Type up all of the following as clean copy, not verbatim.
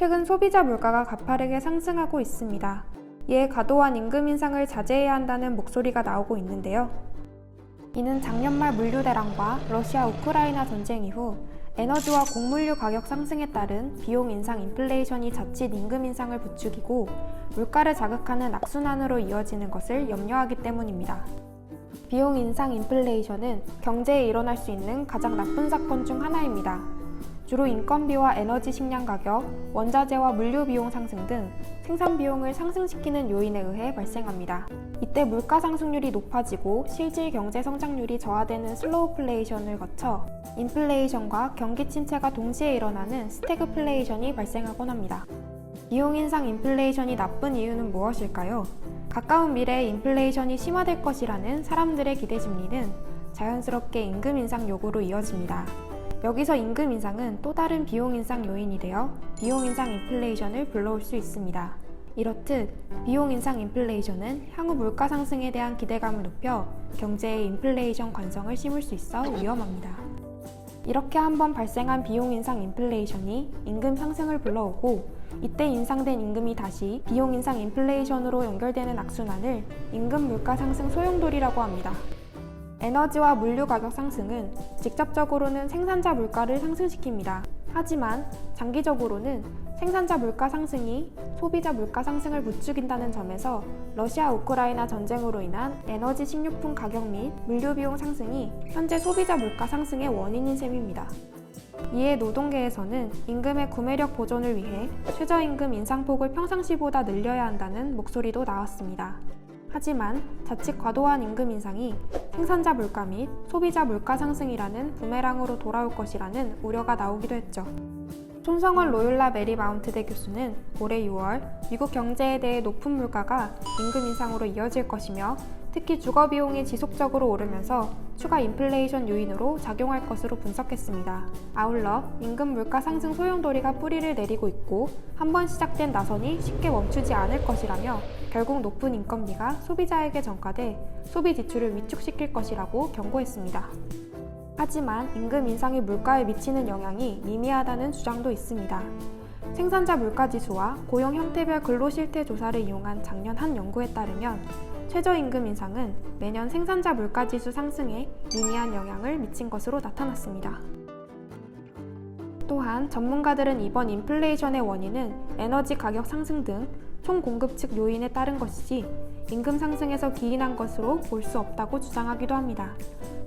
최근 소비자 물가가 가파르게 상승하고 있습니다. 이에 과도한 임금 인상을 자제해야 한다는 목소리가 나오고 있는데요. 이는 작년 말 물류 대란과 러시아 우크라이나 전쟁 이후 에너지와 곡물류 가격 상승에 따른 비용 인상 인플레이션이 자칫 임금 인상을 부추기고 물가를 자극하는 악순환으로 이어지는 것을 염려하기 때문입니다. 비용 인상 인플레이션은 경제에 일어날 수 있는 가장 나쁜 사건 중 하나입니다. 주로 인건비와 에너지 식량 가격, 원자재와 물류 비용 상승 등 생산 비용을 상승시키는 요인에 의해 발생합니다. 이때 물가 상승률이 높아지고 실질 경제 성장률이 저하되는 슬로우플레이션을 거쳐 인플레이션과 경기 침체가 동시에 일어나는 스태그플레이션이 발생하곤 합니다. 비용 인상 인플레이션이 나쁜 이유는 무엇일까요? 가까운 미래에 인플레이션이 심화될 것이라는 사람들의 기대 심리는 자연스럽게 임금 인상 요구로 이어집니다. 여기서 임금 인상은 또 다른 비용 인상 요인이 되어 비용 인상 인플레이션을 불러올 수 있습니다. 이렇듯 비용 인상 인플레이션은 향후 물가 상승에 대한 기대감을 높여 경제에 인플레이션 관성을 심을 수 있어 위험합니다. 이렇게 한번 발생한 비용 인상 인플레이션이 임금 상승을 불러오고 이때 인상된 임금이 다시 비용 인상 인플레이션으로 연결되는 악순환을 임금 물가 상승 소용돌이라고 합니다. 에너지와 물류 가격 상승은 직접적으로는 생산자 물가를 상승시킵니다. 하지만 장기적으로는 생산자 물가 상승이 소비자 물가 상승을 부추긴다는 점에서 러시아 우크라이나 전쟁으로 인한 에너지 식료품 가격 및 물류 비용 상승이 현재 소비자 물가 상승의 원인인 셈입니다. 이에 노동계에서는 임금의 구매력 보존을 위해 최저임금 인상폭을 평상시보다 늘려야 한다는 목소리도 나왔습니다. 하지만 자칫 과도한 임금 인상이 생산자 물가 및 소비자 물가 상승이라는 부메랑으로 돌아올 것이라는 우려가 나오기도 했죠. 손성월 로욜라 메리마운트대 교수는 올해 6월 미국 경제에 대해 높은 물가가 임금 인상으로 이어질 것이며 특히 주거비용이 지속적으로 오르면서 추가 인플레이션 요인으로 작용할 것으로 분석했습니다. 아울러 임금 물가 상승 소용돌이가 뿌리를 내리고 있고 한번 시작된 나선이 쉽게 멈추지 않을 것이라며 결국 높은 인건비가 소비자에게 전가돼 소비 지출을 위축시킬 것이라고 경고했습니다. 하지만 임금 인상이 물가에 미치는 영향이 미미하다는 주장도 있습니다. 생산자 물가지수와 고용 형태별 근로실태 조사를 이용한 작년 한 연구에 따르면 최저임금 인상은 매년 생산자 물가지수 상승에 미미한 영향을 미친 것으로 나타났습니다. 또한 전문가들은 이번 인플레이션의 원인은 에너지 가격 상승 등 총공급 측 요인에 따른 것이지 임금 상승에서 기인한 것으로 볼 수 없다고 주장하기도 합니다.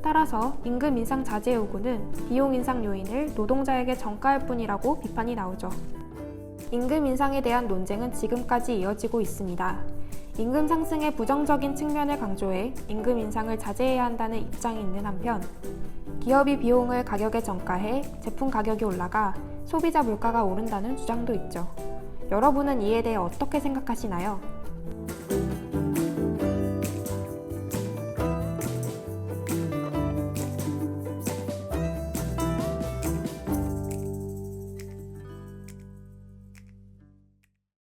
따라서 임금 인상 자제 요구는 비용 인상 요인을 노동자에게 전가할 뿐이라고 비판이 나오죠. 임금 인상에 대한 논쟁은 지금까지 이어지고 있습니다. 임금 상승의 부정적인 측면을 강조해 임금 인상을 자제해야 한다는 입장이 있는 한편 기업이 비용을 가격에 전가해 제품 가격이 올라가 소비자 물가가 오른다는 주장도 있죠. 여러분은 이에 대해 어떻게 생각하시나요?